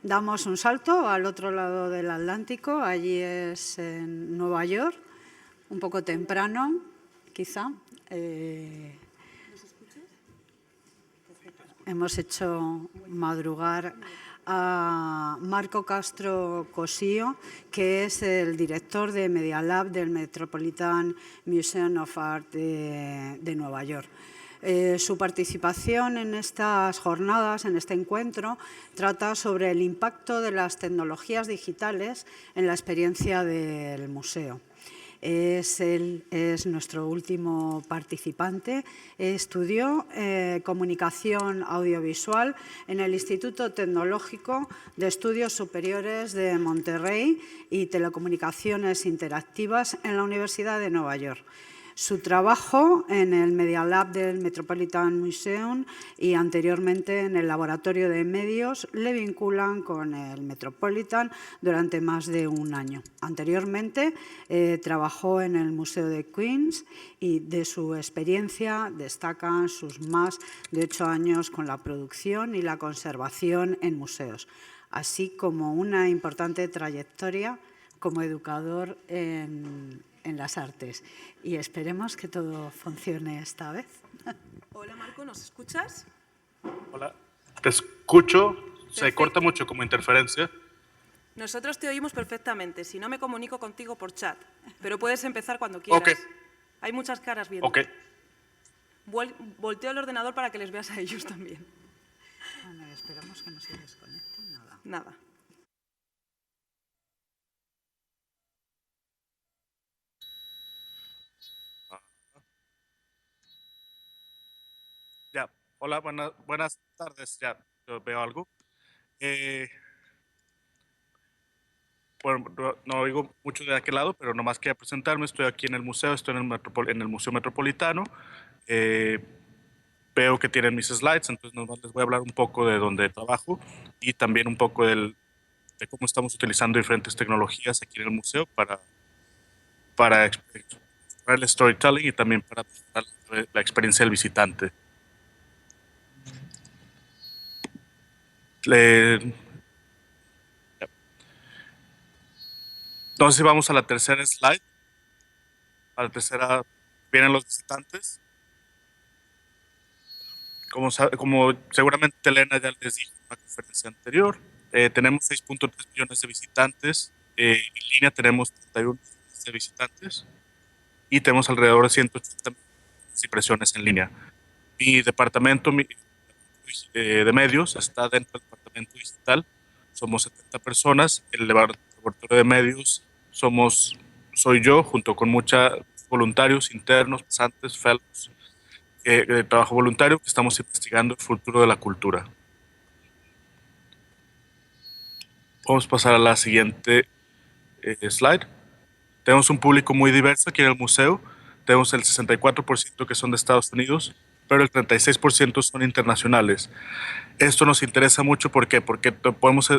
damos un salto al otro lado del Atlántico, allí es en Nueva York, un poco temprano, quizá. Hemos hecho madrugar a Marco Castro Cosío, que es el director de Media Lab del Metropolitan Museum of Art de Nueva York. Su participación en estas jornadas, en este encuentro, trata sobre el impacto de las tecnologías digitales en la experiencia del museo. Es nuestro último participante. Estudió comunicación audiovisual en el Instituto Tecnológico de Estudios Superiores de Monterrey y telecomunicaciones interactivas en la Universidad de Nueva York. Su trabajo en el Media Lab del Metropolitan Museum y anteriormente en el Laboratorio de Medios le vinculan con el Metropolitan durante más de un año. Anteriormente trabajó en el Museo de Queens y de su experiencia destacan sus más de 8 años con la producción y la conservación en museos, así como una importante trayectoria como educador en las artes. Y esperemos que todo funcione esta vez. Hola, Marco, ¿nos escuchas? Hola, te escucho. Perfecto. Se corta mucho como interferencia. Nosotros te oímos perfectamente. Si no, me comunico contigo por chat. Pero puedes empezar cuando quieras. Ok. Hay muchas caras viendo. Ok. Volteo el ordenador para que les veas a ellos también. Bueno, esperamos que no se desconecte nada. Nada. Ya. Hola, buenas tardes. Ya, yo veo algo. Bueno, no oigo mucho de aquel lado, pero nomás quería presentarme. Estoy aquí en el museo, estoy en el Museo Metropolitano. Veo que tienen mis slides, entonces nomás les voy a hablar un poco de dónde trabajo y también un poco de cómo estamos utilizando diferentes tecnologías aquí en el museo para explorar el storytelling y también para mejorar la experiencia del visitante. Entonces vamos a la tercera slide. A la tercera vienen los visitantes. Como seguramente Elena ya les dijo en la conferencia anterior, tenemos 6.3 millones de visitantes. En línea tenemos 31 millones de visitantes y tenemos alrededor de 180 millones de impresiones en línea. Mi departamento de medios está dentro del departamento digital. Somos 70 personas. El laboratorio de medios soy yo, junto con muchos voluntarios internos, pasantes, fellows, de trabajo voluntario, que estamos investigando el futuro de la cultura. Vamos a pasar a la siguiente slide. Tenemos un público muy diverso aquí en el museo. Tenemos el 64% que son de Estados Unidos, pero el 36% son internacionales. Esto nos interesa mucho, ¿por qué? Porque podemos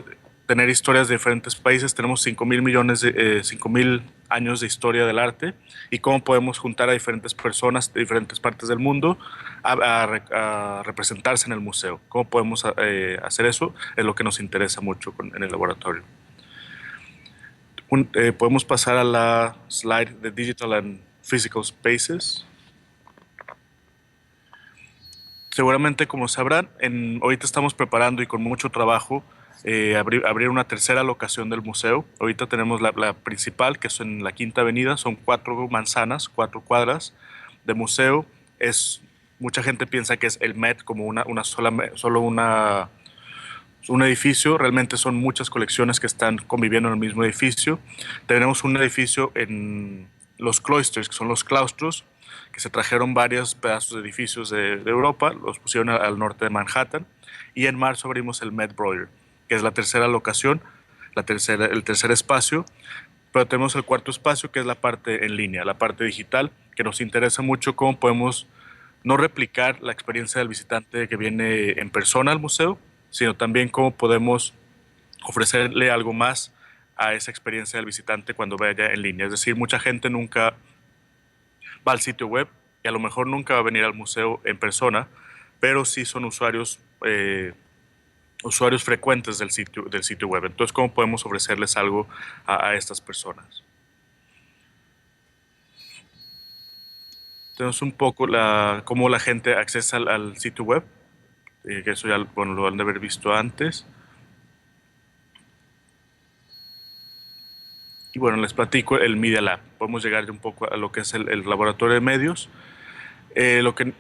tener historias de diferentes países. Tenemos 5.000 años de historia del arte y cómo podemos juntar a diferentes personas de diferentes partes del mundo a representarse en el museo. ¿Cómo podemos hacer eso? Es lo que nos interesa mucho en el laboratorio. Podemos pasar a la slide de Digital and Physical Spaces. Seguramente, como sabrán, ahorita estamos preparando y con mucho trabajo abrir una tercera locación del museo. Ahorita tenemos la principal, que es en la Quinta Avenida. Son 4 manzanas, 4 cuadras de museo. Mucha gente piensa que es el Met como solo un edificio. Realmente son muchas colecciones que están conviviendo en el mismo edificio. Tenemos un edificio en los cloisters, que son los claustros, que se trajeron varios pedazos de edificios de Europa, los pusieron al norte de Manhattan, y en marzo abrimos el Met Broder, que es la tercera locación, el tercer espacio, pero tenemos el cuarto espacio, que es la parte en línea, la parte digital, que nos interesa mucho cómo podemos no replicar la experiencia del visitante que viene en persona al museo, sino también cómo podemos ofrecerle algo más a esa experiencia del visitante cuando vaya en línea. Es decir, mucha gente nunca va al sitio web y a lo mejor nunca va a venir al museo en persona, pero sí son usuarios que usuarios frecuentes del sitio web. Entonces, ¿cómo podemos ofrecerles algo a estas personas? Tenemos un poco cómo la gente accesa al sitio web, que eso ya bueno, lo han de haber visto antes. Y bueno, les platico el Media Lab. Podemos llegar un poco a lo que es el laboratorio de medios, lo que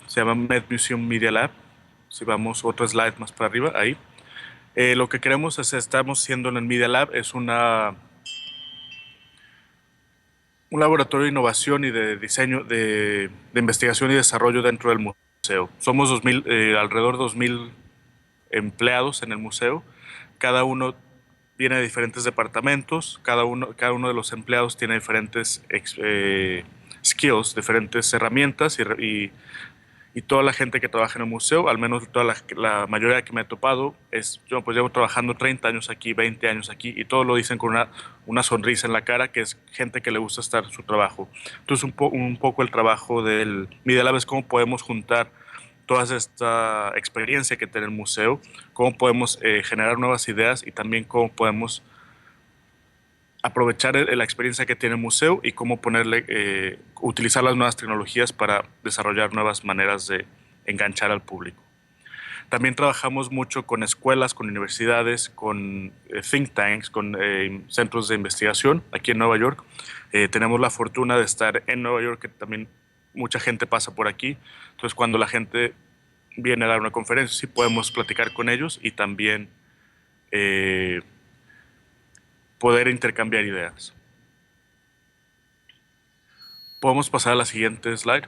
se llama MedMuseum Media Lab. Si vamos otra slide más para arriba, ahí. Lo que queremos es, estamos haciendo en el Media Lab, es un laboratorio de innovación y de diseño, de investigación y desarrollo dentro del museo. Somos alrededor de 2,000 empleados en el museo. Cada uno viene de diferentes departamentos, cada uno de los empleados tiene diferentes skills, diferentes herramientas y toda la gente que trabaja en el museo, al menos la mayoría que me he topado, yo pues llevo trabajando 30 años aquí, 20 años aquí, y todos lo dicen con una sonrisa en la cara, que es gente que le gusta estar en su trabajo. Entonces un poco el trabajo del Media Lab es cómo podemos juntar toda esta experiencia que tiene el museo, cómo podemos generar nuevas ideas y también cómo podemos aprovechar la experiencia que tiene el museo y cómo utilizar las nuevas tecnologías para desarrollar nuevas maneras de enganchar al público. También trabajamos mucho con escuelas, con universidades, con think tanks, con centros de investigación aquí en Nueva York. Tenemos la fortuna de estar en Nueva York, que también mucha gente pasa por aquí. Entonces, cuando la gente viene a dar una conferencia, sí podemos platicar con ellos y también poder intercambiar ideas. Podemos pasar a la siguiente slide.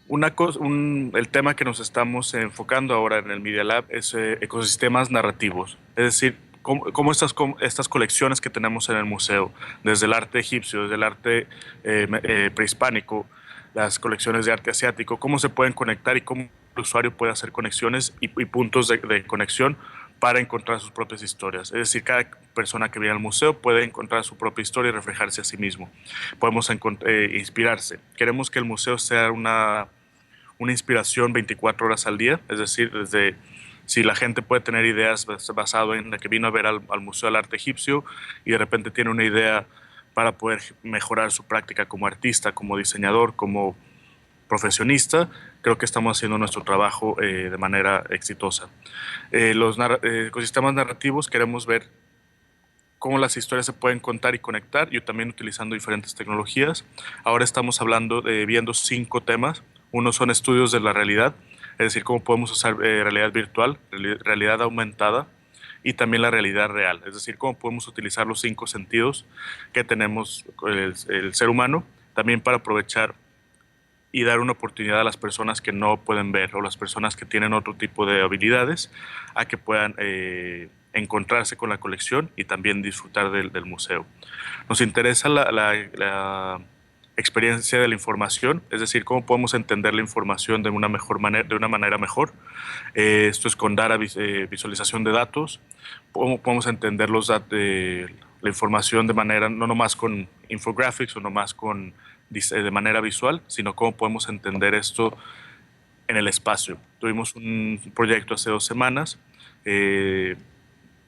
El tema que nos estamos enfocando ahora en el Media Lab es ecosistemas narrativos, es decir, cómo estas colecciones que tenemos en el museo, desde el arte egipcio, desde el arte prehispánico, las colecciones de arte asiático, cómo se pueden conectar y cómo el usuario puede hacer conexiones y puntos de conexión para encontrar sus propias historias. Es decir, cada persona que viene al museo puede encontrar su propia historia y reflejarse a sí mismo. Podemos inspirarse. Queremos que el museo sea una inspiración 24 horas al día, es decir, si la gente puede tener ideas basado en la que vino a ver al Museo del Arte Egipcio y de repente tiene una idea para poder mejorar su práctica como artista, como diseñador, como profesionista, creo que estamos haciendo nuestro trabajo de manera exitosa. Los ecosistemas narrativos queremos ver cómo las historias se pueden contar y conectar, y también utilizando diferentes tecnologías. Ahora estamos viendo 5 temas. Uno son estudios de la realidad, es decir, cómo podemos usar realidad virtual, realidad aumentada y también la realidad real, es decir, cómo podemos utilizar los 5 sentidos que tenemos el ser humano, también para aprovechar y dar una oportunidad a las personas que no pueden ver o las personas que tienen otro tipo de habilidades a que puedan encontrarse con la colección y también disfrutar del museo. Nos interesa la experiencia de la información, es decir, cómo podemos entender la información de una manera mejor. Esto es con visualización de datos, cómo podemos entender la información de manera, no nomás con infographics o nomás de manera visual, sino cómo podemos entender esto en el espacio. Tuvimos un proyecto hace 2 semanas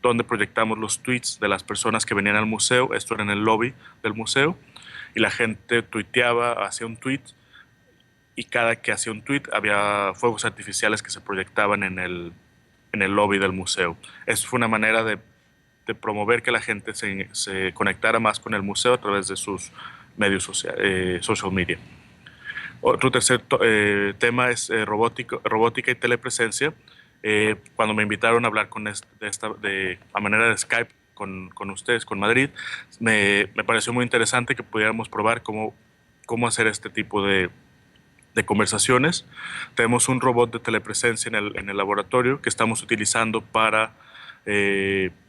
donde proyectamos los tweets de las personas que venían al museo. Esto era en el lobby del museo y la gente tuiteaba, hacía un tweet y cada que hacía un tweet había fuegos artificiales que se proyectaban en el lobby del museo. Esto fue una manera de promover que la gente se conectara más con el museo a través de sus medios social media. Otro tercer tema es robótica y telepresencia. Cuando me invitaron a hablar a manera de Skype con ustedes, con Madrid, me pareció muy interesante que pudiéramos probar cómo hacer este tipo de conversaciones. Tenemos un robot de telepresencia en el laboratorio que estamos utilizando para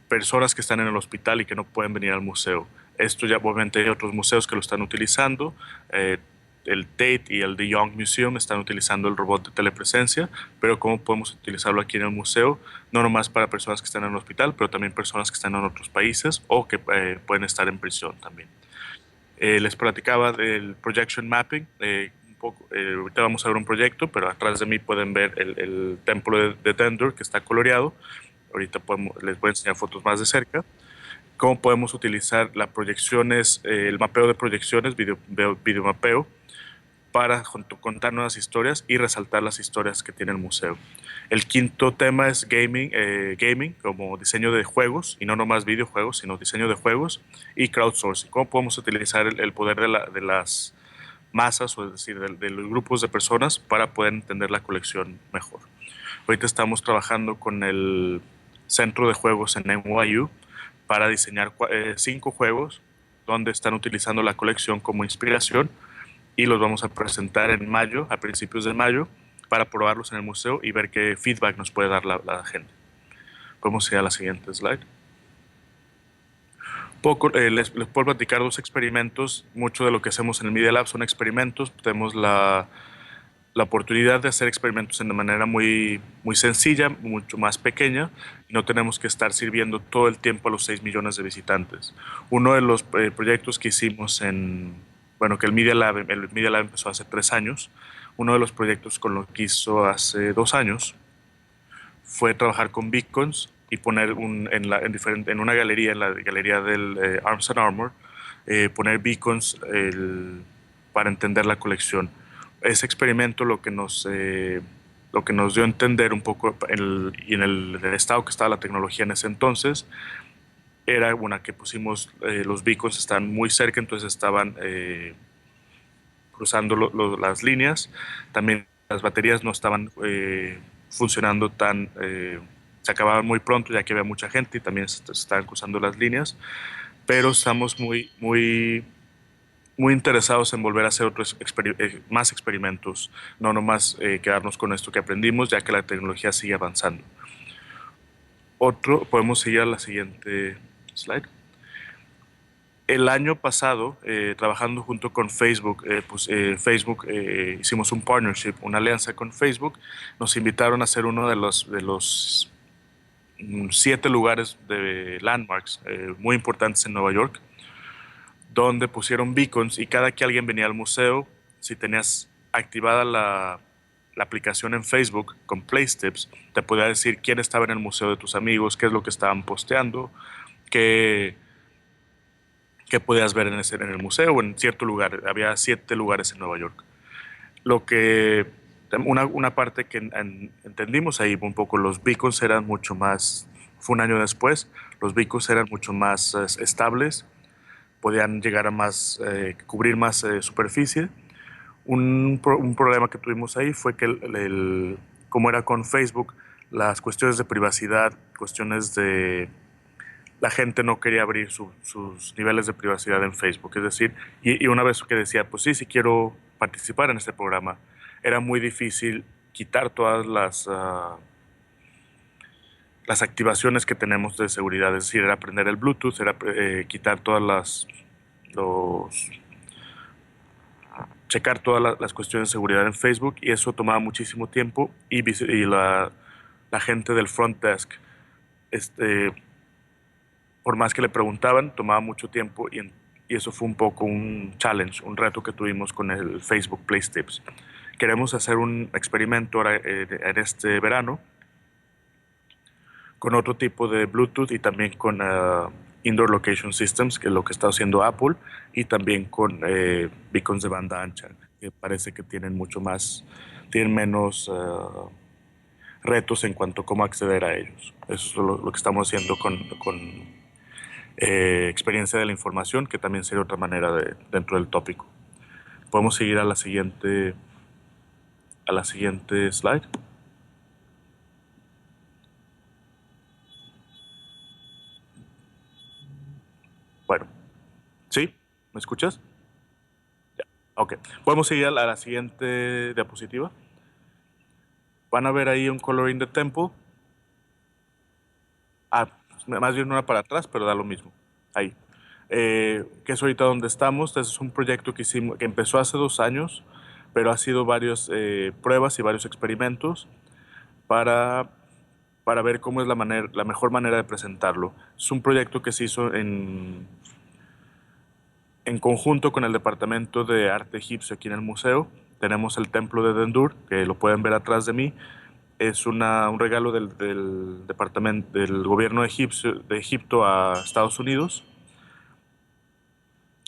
personas que están en el hospital y que no pueden venir al museo. Esto ya obviamente hay otros museos que lo están utilizando. El Tate y el De Young Museum están utilizando el robot de telepresencia, pero cómo podemos utilizarlo aquí en el museo, no nomás para personas que están en el hospital, pero también personas que están en otros países o que pueden estar en prisión también. Les platicaba del projection mapping, poco. Ahorita vamos a ver un proyecto, pero atrás de mí pueden ver el templo de Dendur, que está coloreado. Ahorita les voy a enseñar fotos más de cerca. Cómo podemos utilizar las proyecciones, el mapeo de proyecciones, videomapeo, para contar nuevas historias y resaltar las historias que tiene el museo. El quinto tema es gaming como diseño de juegos, y no nomás videojuegos, sino diseño de juegos, y crowdsourcing. Cómo podemos utilizar el poder de las masas, o es decir, de los grupos de personas, para poder entender la colección mejor. Ahorita estamos trabajando con el Centro de Juegos en NYU para diseñar 5 juegos donde están utilizando la colección como inspiración, y los vamos a presentar en mayo, a principios de mayo, para probarlos en el museo y ver qué feedback nos puede dar la gente. Podemos ir a la siguiente slide. Les puedo platicar 2 experimentos. Mucho de lo que hacemos en el Media Lab son experimentos. Tenemos la oportunidad de hacer experimentos de manera muy, muy sencilla, mucho más pequeña, y no tenemos que estar sirviendo todo el tiempo a los 6 millones de visitantes. Uno de los proyectos que hicimos que el Media Lab empezó hace 3 años. Uno de los proyectos con lo que hizo hace 2 años fue trabajar con beacons y poner en una galería, en la galería del Arms and Armor, poner beacons para entender la colección. Ese experimento lo que nos dio a entender un poco en el estado que estaba la tecnología en ese entonces, era que pusimos los beacons estaban muy cerca, entonces estaban cruzando las líneas. También las baterías no estaban funcionando se acababan muy pronto, ya que había mucha gente y también se estaban cruzando las líneas. Pero estamos muy, muy, muy interesados en volver a hacer más experimentos, no nomás quedarnos con esto que aprendimos, ya que la tecnología sigue avanzando. Podemos seguir a la siguiente slide. El año pasado, trabajando junto con Facebook, hicimos un partnership, una alianza con Facebook. Nos invitaron a hacer uno de los 7 lugares de landmarks muy importantes en Nueva York, donde pusieron beacons, y cada que alguien venía al museo, si tenías activada la aplicación en Facebook con Placetips, te podía decir quién estaba en el museo de tus amigos, qué es lo que estaban posteando, qué podías ver en el museo o en cierto lugar. Había 7 lugares en Nueva York. Una parte que entendimos ahí un poco, los beacons eran mucho más, fue un año después, los beacons eran mucho más estables, podían llegar a cubrir más superficie. Un problema que tuvimos ahí fue que como era con Facebook, las cuestiones de privacidad, cuestiones de la gente no quería abrir sus niveles de privacidad en Facebook. Es decir, y una vez que decía, pues sí quiero participar en este programa, era muy difícil quitar todas las activaciones que tenemos de seguridad. Es decir, era prender el Bluetooth, era quitar checar todas las cuestiones de seguridad en Facebook, y eso tomaba muchísimo tiempo, y la gente del front desk, por más que le preguntaban, tomaba mucho tiempo, y eso fue un poco un challenge, un reto que tuvimos con el Facebook Placetips. Queremos hacer un experimento ahora, en este verano, con otro tipo de Bluetooth y también con Indoor Location Systems, que es lo que está haciendo Apple, y también con beacons de banda ancha, que parece que tienen menos retos en cuanto a cómo acceder a ellos. Eso es lo que estamos haciendo con experiencia de la información, que también sería otra manera dentro del tópico. Podemos seguir a la siguiente slide. Bueno, ¿sí? ¿Me escuchas? Ya, ok. Podemos seguir a la siguiente diapositiva. Van a ver ahí un Coloring the Temple. Más bien una para atrás, pero da lo mismo. Ahí. Que es ahorita donde estamos. Este es un proyecto que empezó hace 2 años, pero ha sido varias pruebas y varios experimentos para ver cómo es la mejor manera de presentarlo. Es un proyecto que se hizo en conjunto con el Departamento de Arte Egipcio aquí en el museo, tenemos el templo de Dendur, que lo pueden ver atrás de mí. Es un regalo del departamento del gobierno de Egipto a Estados Unidos.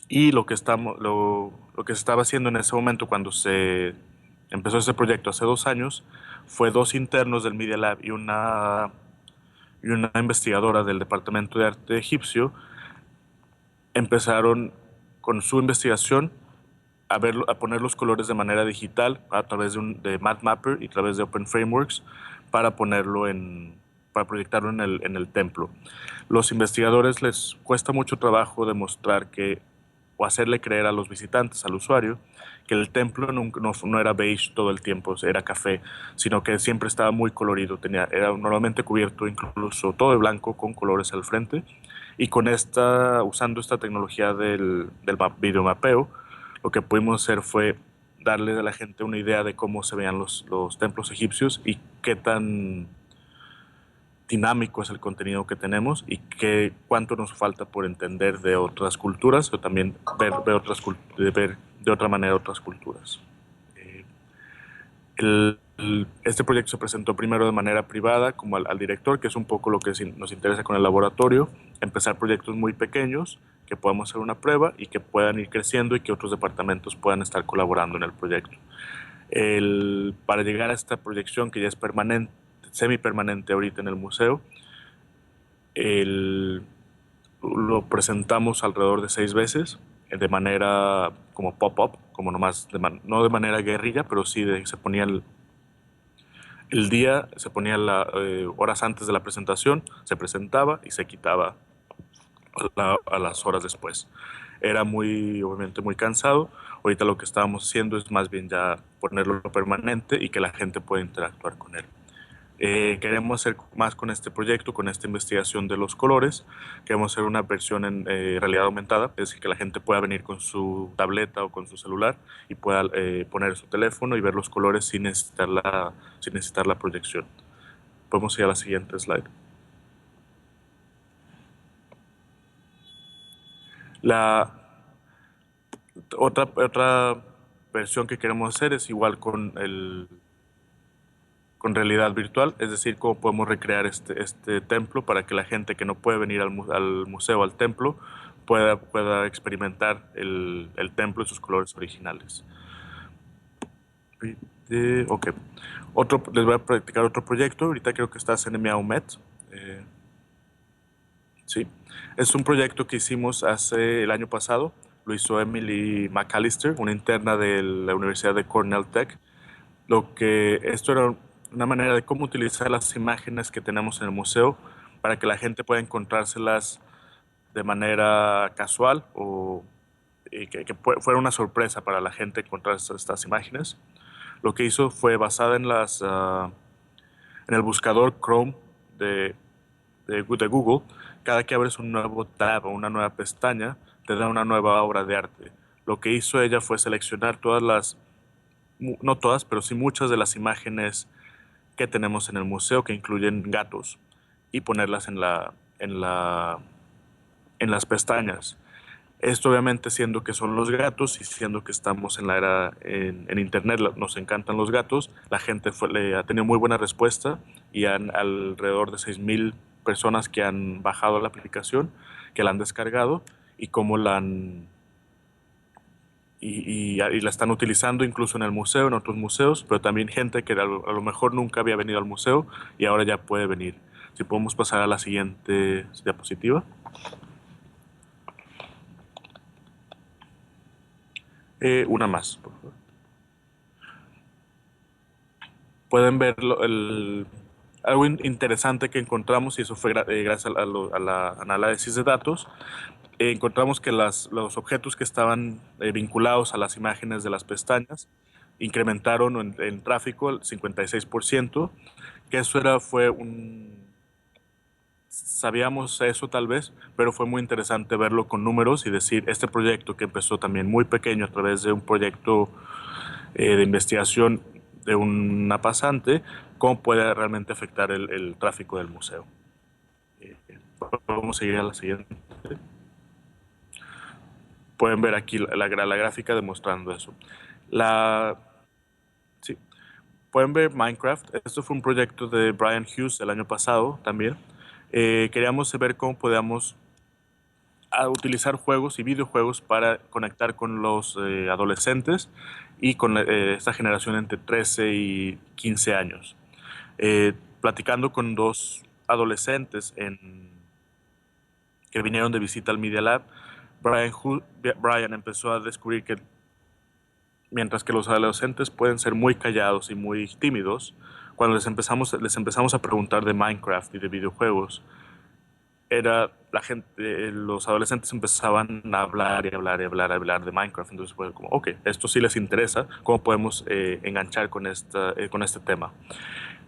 Y lo que se estaba haciendo en ese momento cuando se empezó ese proyecto hace 2 años fue dos internos del Media Lab y una investigadora del Departamento de Arte egipcio empezaron con su investigación a poner los colores de manera digital a través de MathMapper y a través de Open Frameworks para para proyectarlo en el templo. Los investigadores les cuesta mucho trabajo demostrar o hacerle creer a los visitantes, al usuario, que el templo no era beige todo el tiempo, era café, sino que siempre estaba muy colorido, era normalmente cubierto incluso todo de blanco con colores al frente, y usando esta tecnología del videomapeo, lo que pudimos hacer fue darle a la gente una idea de cómo se veían los templos egipcios y qué tan dinámico es el contenido que tenemos y cuánto nos falta por entender de otras culturas o también ver de otra manera otras culturas. Este proyecto se presentó primero de manera privada como al director, que es un poco lo que nos interesa con el laboratorio, empezar proyectos muy pequeños que podamos hacer una prueba y que puedan ir creciendo y que otros departamentos puedan estar colaborando en el proyecto. Para llegar a esta proyección que ya es permanente, semipermanente ahorita en el museo, lo presentamos alrededor de 6 veces de manera como pop-up, como nomás, no de manera guerrilla, pero sí se ponía el día, se ponía horas antes de la presentación, se presentaba y se quitaba a las horas después. Era obviamente muy cansado. Ahorita lo que estábamos haciendo es más bien ya ponerlo permanente y que la gente pueda interactuar con él. Queremos hacer más con este proyecto, con esta investigación de los colores. Queremos hacer una versión en realidad aumentada, es decir, que la gente pueda venir con su tableta o con su celular y pueda poner su teléfono y ver los colores sin necesitar la proyección. Podemos ir a la siguiente slide. La otra versión que queremos hacer es igual con realidad virtual, es decir, cómo podemos recrear este templo para que la gente que no puede venir al museo, al templo, pueda experimentar el templo y sus colores originales. Ok. Les voy a practicar otro proyecto. Ahorita creo que estás en Miaumet. Sí. Es un proyecto que hicimos el año pasado. Lo hizo Emily McAllister, una interna de la Universidad de Cornell Tech. Esto era una manera de cómo utilizar las imágenes que tenemos en el museo para que la gente pueda encontrárselas de manera casual y que fuera una sorpresa para la gente encontrar estas imágenes. Lo que hizo fue basada en el buscador Chrome de Google. Cada que abres un nuevo tab o una nueva pestaña, te da una nueva obra de arte. Lo que hizo ella fue seleccionar no todas, pero sí muchas de las imágenes que tenemos en el museo que incluyen gatos y ponerlas en las pestañas. Esto obviamente siendo que son los gatos y siendo que estamos en la era en internet, nos encantan los gatos, la gente le ha tenido muy buena respuesta y alrededor de 6,000 personas que han bajado la aplicación, que la han descargado y cómo la están utilizando incluso en el museo, en otros museos, pero también gente que a lo mejor nunca había venido al museo y ahora ya puede venir. Si podemos pasar a la siguiente diapositiva. Una más, por favor. Pueden ver algo interesante que encontramos, y eso fue gracias al análisis de datos. Encontramos que los objetos que estaban vinculados a las imágenes de las pestañas incrementaron en tráfico el 56%, que eso sabíamos eso tal vez, pero fue muy interesante verlo con números y decir, este proyecto que empezó también muy pequeño a través de un proyecto de investigación de una pasante, cómo puede realmente afectar el tráfico del museo. Vamos a seguir a la siguiente. Pueden ver aquí la gráfica demostrando eso. pueden ver Minecraft. Esto fue un proyecto de Brian Hughes el año pasado también. Queríamos ver cómo podíamos utilizar juegos y videojuegos para conectar con los adolescentes y con esta generación entre 13 y 15 años. Platicando con dos adolescentes que vinieron de visita al Media Lab, Brian empezó a descubrir que mientras que los adolescentes pueden ser muy callados y muy tímidos, cuando les empezamos a preguntar de Minecraft y de videojuegos, los adolescentes empezaban a hablar y hablar y hablar y hablar de Minecraft. Entonces fue como, ok, esto sí les interesa, ¿cómo podemos enganchar con este tema?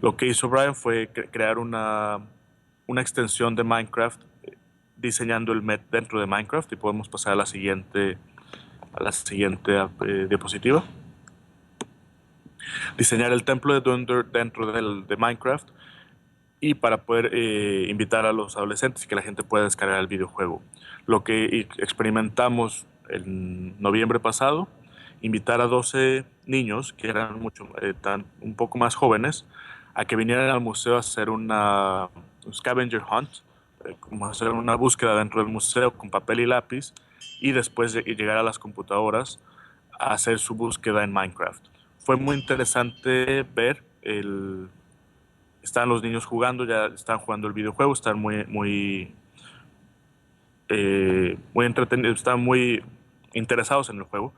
Lo que hizo Brian fue crear una extensión de Minecraft diseñando el MET dentro de Minecraft, y podemos pasar a la siguiente diapositiva. Diseñar el templo de Dunder dentro de Minecraft, y para poder invitar a los adolescentes y que la gente pueda descargar el videojuego. Lo que experimentamos en noviembre pasado, invitar a 12 niños que eran un poco más jóvenes, a que vinieran al museo a hacer un scavenger hunt, como hacer una búsqueda dentro del museo con papel y lápiz, y después llegar a las computadoras a hacer su búsqueda en Minecraft. Fue muy interesante ver están los niños jugando, ya están jugando el videojuego, están muy entretenidos, están muy interesados en el juego.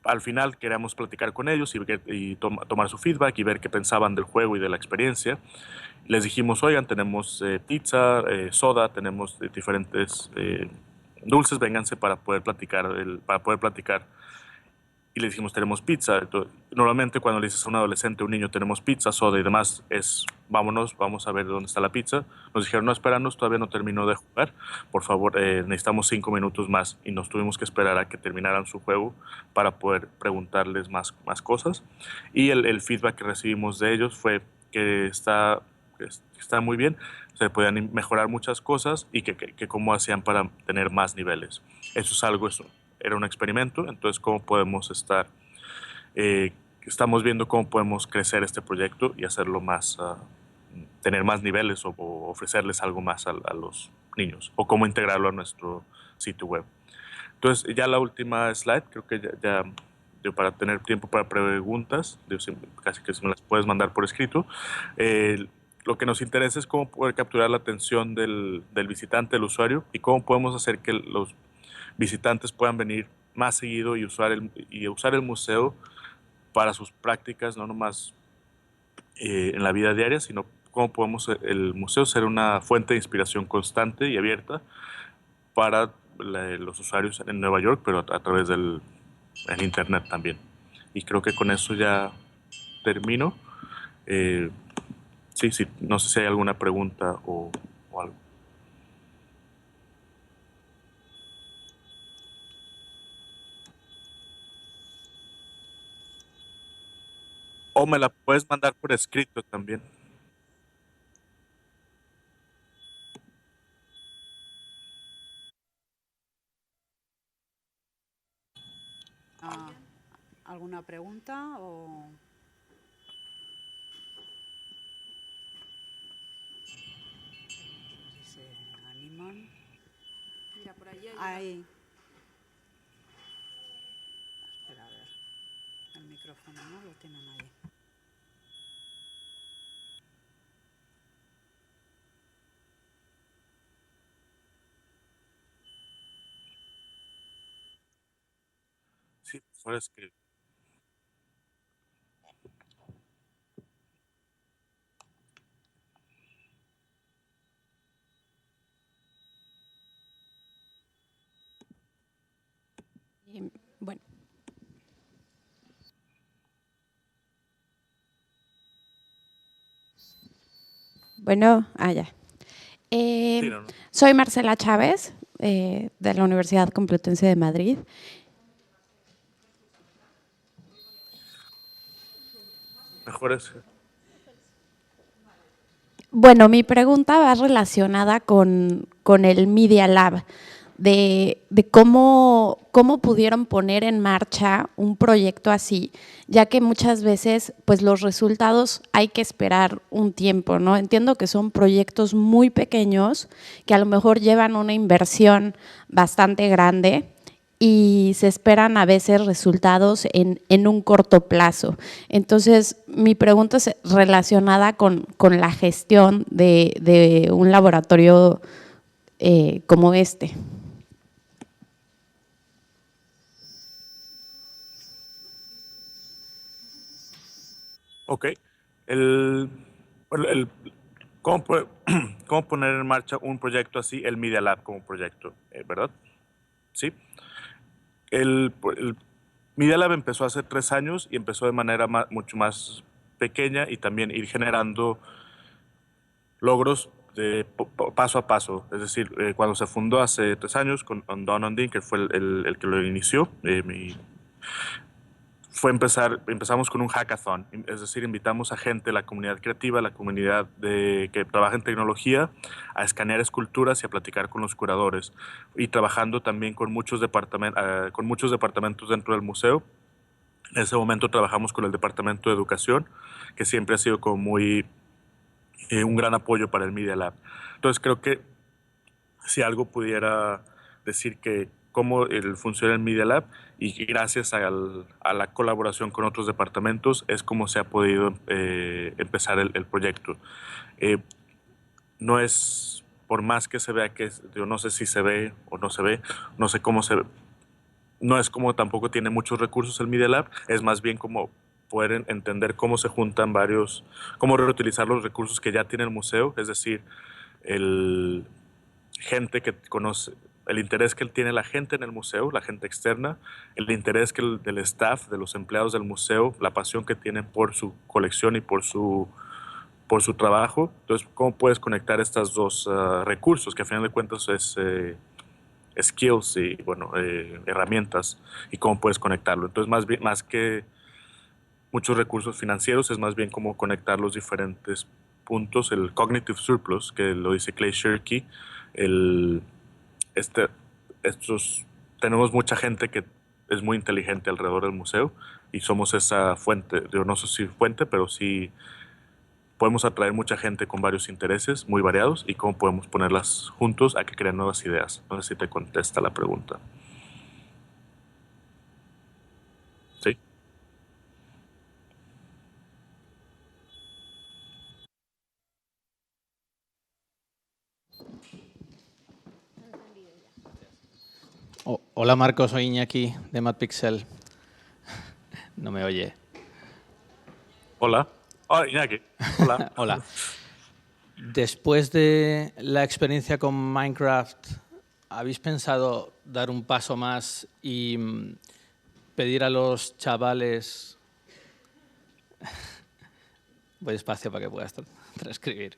Al final queríamos platicar con ellos y tomar su feedback y ver qué pensaban del juego y de la experiencia. Les dijimos, oigan, tenemos pizza, soda, tenemos diferentes dulces, vénganse para poder platicar. Y le dijimos, tenemos pizza. Entonces, normalmente cuando le dices a un adolescente, a un niño, tenemos pizza, soda y demás, vámonos, vamos a ver dónde está la pizza. Nos dijeron, no, espéranos, todavía no terminó de jugar, por favor, necesitamos 5 minutos más, y nos tuvimos que esperar a que terminaran su juego para poder preguntarles más cosas. Y el feedback que recibimos de ellos fue que está muy bien, se podían mejorar muchas cosas, y que cómo hacían para tener más niveles. Era un experimento, entonces cómo podemos estamos viendo cómo podemos crecer este proyecto y hacerlo tener más niveles, o ofrecerles algo más a los niños, o cómo integrarlo a nuestro sitio web. Entonces, ya la última slide, creo que para tener tiempo para preguntas, casi que si me las puedes mandar por escrito. Lo que nos interesa es cómo poder capturar la atención del visitante, del usuario, y cómo podemos hacer que los visitantes puedan venir más seguido y usar el museo para sus prácticas, no nomás en la vida diaria, sino cómo podemos el museo ser una fuente de inspiración constante y abierta para los usuarios en Nueva York, pero a través del internet también. Y creo que con eso ya termino. Sí, no sé si hay alguna pregunta o algo. O me la puedes mandar por escrito también. ¿Alguna pregunta o...? Si se animan. Mira, por allí hay Ahí. Espera, a ver. El micrófono no lo tienen ahí. Sí, por escrito. Bueno. Bueno, ya. Sí, no. Soy Marcela Chávez, de la Universidad Complutense de Madrid. Mejor es. Bueno, mi pregunta va relacionada con el Media Lab. de cómo pudieron poner en marcha un proyecto así, ya que muchas veces pues los resultados hay que esperar un tiempo, ¿no? Entiendo que son proyectos muy pequeños que a lo mejor llevan una inversión bastante grande y se esperan a veces resultados en un corto plazo. Entonces, mi pregunta es relacionada con la gestión de un laboratorio como este. Ok. El, el- ¿cómo, cómo poner en marcha un proyecto así? El Media Lab como proyecto, ¿verdad? Sí. El Media Lab empezó hace 3 años y empezó de manera mucho más pequeña y también ir generando logros de paso a paso. Es decir, cuando se fundó hace 3 años con Don Ondine, que fue el que lo inició, empezamos con un hackathon, es decir, invitamos a gente, la comunidad creativa, la comunidad que trabaja en tecnología, a escanear esculturas y a platicar con los curadores. Y trabajando también con muchos departamentos dentro del museo. En ese momento trabajamos con el departamento de educación, que siempre ha sido como un gran apoyo para el Media Lab. Entonces creo que si algo pudiera decir que cómo funciona el Media Lab y gracias a la colaboración con otros departamentos es como se ha podido empezar el proyecto. Eh, no es, por más que se vea yo no sé si se ve o no se ve, no sé cómo se ve, no es como tampoco tiene muchos recursos el Media Lab, es más bien como poder entender cómo se juntan cómo reutilizar los recursos que ya tiene el museo, es decir, el gente que conoce, el interés que tiene la gente en el museo, la gente externa, el interés del staff, de los empleados del museo, la pasión que tienen por su colección y por su trabajo. Entonces, ¿cómo puedes conectar estos dos recursos, que a final de cuentas es skills y, bueno, herramientas, y cómo puedes conectarlo? Entonces, más que muchos recursos financieros, es más bien cómo conectar los diferentes puntos, el cognitive surplus, que lo dice Clay Shirky, el, este, tenemos mucha gente que es muy inteligente alrededor del museo y somos esa fuente, yo no sé si fuente, pero sí podemos atraer mucha gente con varios intereses muy variados y cómo podemos ponerlas juntos a que creen nuevas ideas. No sé si te contesta la pregunta. ¿Sí? Hola Marcos, soy Iñaki de MadPixel. No me oye. Hola. Hola, Iñaki. Hola. Hola. Después de la experiencia con Minecraft, ¿habéis pensado dar un paso más y pedir a los chavales... Voy despacio para que puedas transcribir.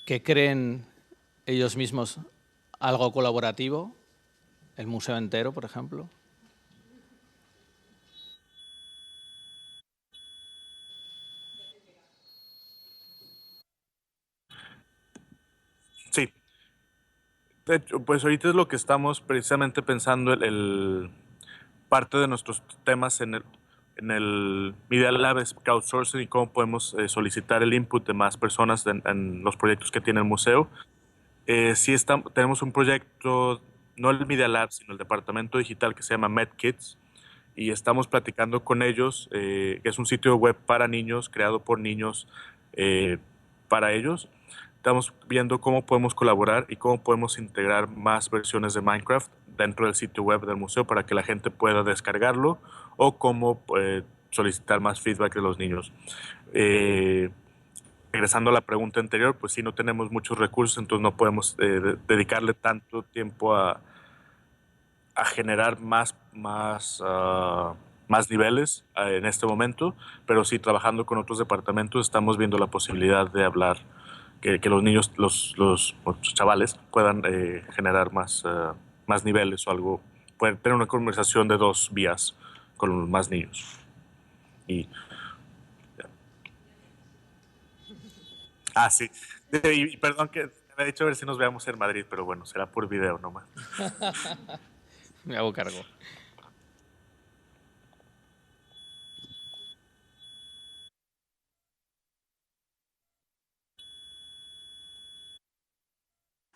¿Que creen ellos mismos algo colaborativo? El museo entero, por ejemplo. Sí. De hecho, pues ahorita es lo que estamos precisamente pensando, parte de nuestros temas en el Media Lab es crowdsourcing y cómo podemos solicitar el input de más personas en los proyectos que tiene el museo. Sí tenemos un proyecto, no el Media Lab, sino el departamento digital que se llama MedKids, y estamos platicando con ellos, que es un sitio web para niños, creado por niños para ellos. Estamos viendo cómo podemos colaborar y cómo podemos integrar más versiones de Minecraft dentro del sitio web del museo para que la gente pueda descargarlo o cómo solicitar más feedback de los niños. Eh, Regresando a la pregunta anterior, pues sí, no tenemos muchos recursos, entonces no podemos dedicarle tanto tiempo a generar más niveles en este momento, pero sí, trabajando con otros departamentos estamos viendo la posibilidad de hablar, que los niños, los chavales puedan generar más niveles o algo, pueden tener una conversación de 2 vías con más niños. Y, sí. Y perdón que ha dicho a ver si nos veamos en Madrid, pero bueno, será por video nomás. Me hago cargo.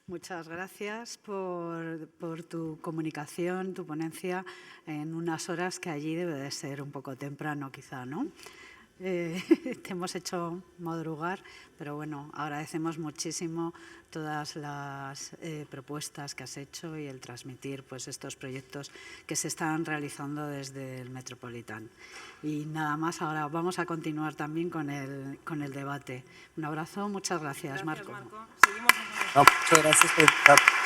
Muchas gracias por tu comunicación, tu ponencia en unas horas que allí debe de ser un poco temprano quizá, ¿no? Te hemos hecho madrugar, pero bueno, agradecemos muchísimo todas las propuestas que has hecho y el transmitir pues, estos proyectos que se están realizando desde el Metropolitan. Y nada más, ahora vamos a continuar también con el debate. Un abrazo, muchas gracias, Marco. Seguimos en No, muchas gracias por invitarme.